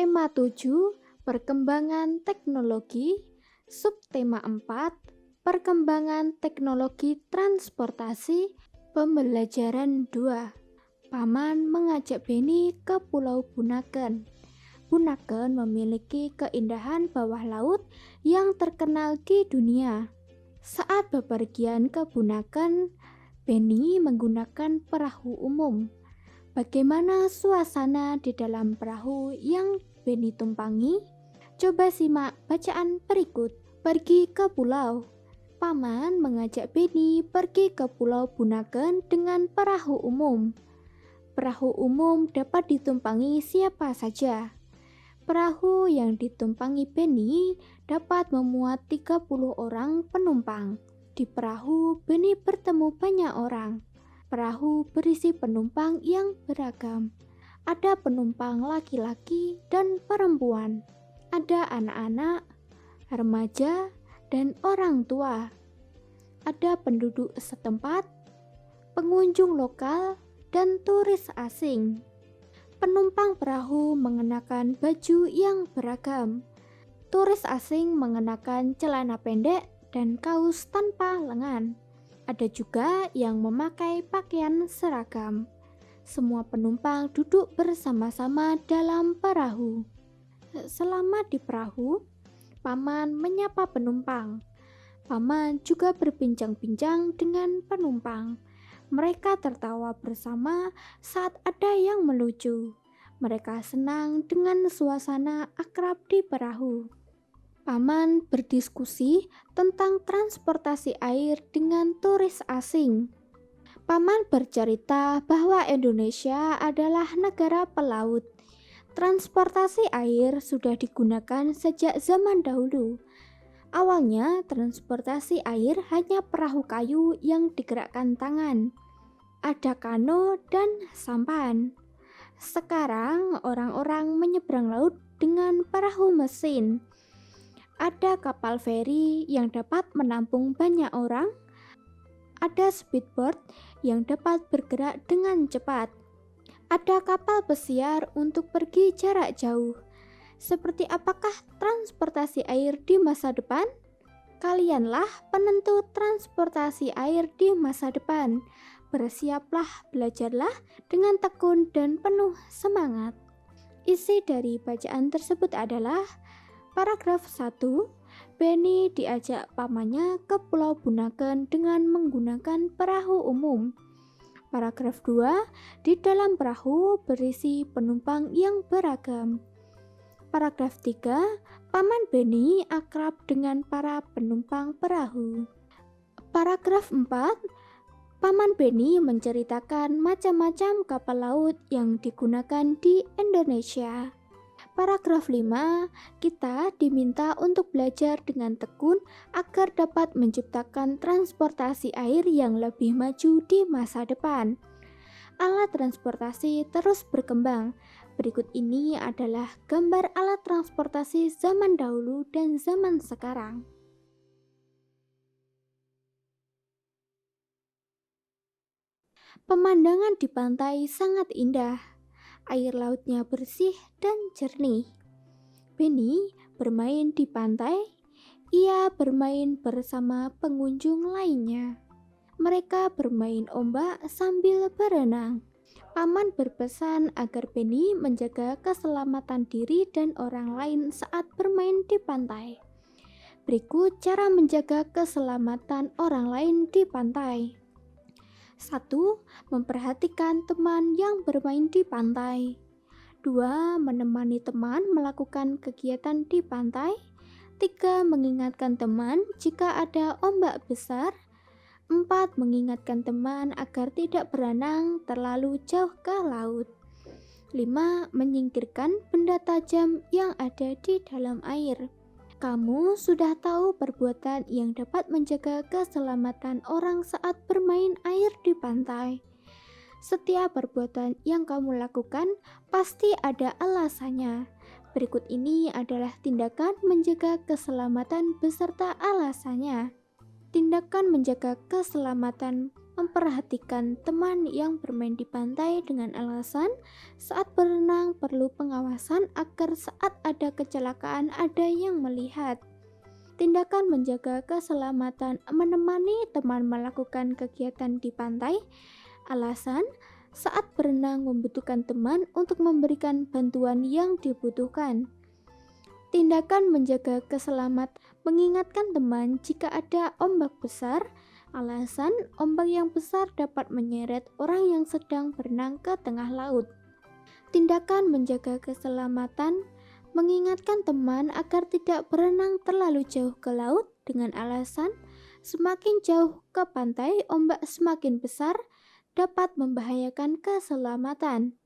Tema 7, Perkembangan Teknologi. Subtema 4, Perkembangan Teknologi Transportasi. Pembelajaran 2. Paman mengajak Beni ke Pulau Bunaken. Bunaken memiliki keindahan bawah laut yang terkenal di dunia. Saat bepergian ke Bunaken, Beni menggunakan perahu umum. Bagaimana suasana di dalam perahu yang Beni tumpangi? Coba simak bacaan berikut. Pergi ke pulau. Paman mengajak Beni pergi ke Pulau Bunaken dengan perahu umum. Perahu umum dapat ditumpangi siapa saja. Perahu yang ditumpangi Beni dapat memuat 30 orang penumpang. Di perahu, Beni bertemu banyak orang. Perahu berisi penumpang yang beragam. Ada penumpang laki-laki dan perempuan. Ada anak-anak, remaja, dan orang tua. Ada penduduk setempat, pengunjung lokal, dan turis asing. Penumpang perahu mengenakan baju yang beragam. Turis asing mengenakan celana pendek dan kaus tanpa lengan. Ada juga yang memakai pakaian seragam. Semua penumpang duduk bersama-sama dalam perahu. Selama di perahu, Paman menyapa penumpang. Paman juga berbincang-bincang dengan penumpang. Mereka tertawa bersama saat ada yang melucu. Mereka senang dengan suasana akrab di perahu. Paman berdiskusi tentang transportasi air dengan turis asing. Paman bercerita bahwa Indonesia adalah negara pelaut. Transportasi air sudah digunakan sejak zaman dahulu. Awalnya, transportasi air hanya perahu kayu yang digerakkan tangan. Ada kano dan sampan. Sekarang, orang-orang menyeberang laut dengan perahu mesin. Ada kapal feri yang dapat menampung banyak orang. Ada speedboat yang dapat bergerak dengan cepat. Ada kapal pesiar untuk pergi jarak jauh. Seperti apakah transportasi air di masa depan? Kalianlah penentu transportasi air di masa depan. Bersiaplah, belajarlah dengan tekun dan penuh semangat. Isi dari bacaan tersebut adalah paragraf 1, Beni diajak pamannya ke Pulau Bunaken dengan menggunakan perahu umum. Paragraf 2, di dalam perahu berisi penumpang yang beragam. Paragraf 3, Paman Beni akrab dengan para penumpang perahu. Paragraf 4, Paman Beni menceritakan macam-macam kapal laut yang digunakan di Indonesia. Paragraf 5, kita diminta untuk belajar dengan tekun agar dapat menciptakan transportasi air yang lebih maju di masa depan. Alat transportasi terus berkembang. Berikut ini adalah gambar alat transportasi zaman dahulu dan zaman sekarang. Pemandangan di pantai sangat indah. Air lautnya bersih dan jernih. Beni bermain di pantai. Ia bermain bersama pengunjung lainnya. Mereka bermain ombak sambil berenang. Paman berpesan agar Beni menjaga keselamatan diri dan orang lain saat bermain di pantai. Berikut cara menjaga keselamatan orang lain di pantai. 1. Memperhatikan teman yang bermain di pantai. 2. Menemani teman melakukan kegiatan di pantai. 3. Mengingatkan teman jika ada ombak besar. 4. Mengingatkan teman agar tidak berenang terlalu jauh ke laut. 5. Menyingkirkan benda tajam yang ada di dalam air. Kamu sudah tahu perbuatan yang dapat menjaga keselamatan orang saat bermain air di pantai. Setiap perbuatan yang kamu lakukan pasti ada alasannya. Berikut ini adalah tindakan menjaga keselamatan beserta alasannya. Tindakan menjaga keselamatan memperhatikan teman yang bermain di pantai dengan alasan saat berenang perlu pengawasan agar saat ada kecelakaan ada yang melihat. Tindakan menjaga keselamatan menemani teman melakukan kegiatan di pantai. Alasan saat berenang membutuhkan teman untuk memberikan bantuan yang dibutuhkan. Tindakan menjaga keselamatan mengingatkan teman jika ada ombak besar. Alasan ombak yang besar dapat menyeret orang yang sedang berenang ke tengah laut. Tindakan menjaga keselamatan mengingatkan teman agar tidak berenang terlalu jauh ke laut dengan alasan semakin jauh ke pantai ombak semakin besar dapat membahayakan keselamatan.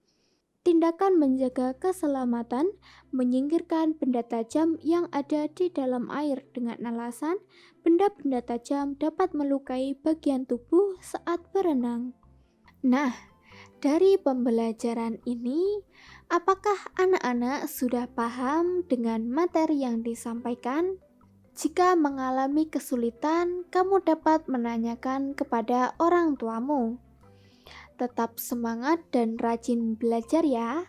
Tindakan menjaga keselamatan menyingkirkan benda tajam yang ada di dalam air dengan alasan benda-benda tajam dapat melukai bagian tubuh saat berenang. Nah, dari pembelajaran ini, apakah anak-anak sudah paham dengan materi yang disampaikan? Jika mengalami kesulitan, kamu dapat menanyakan kepada orang tuamu. Tetap semangat dan rajin belajar ya.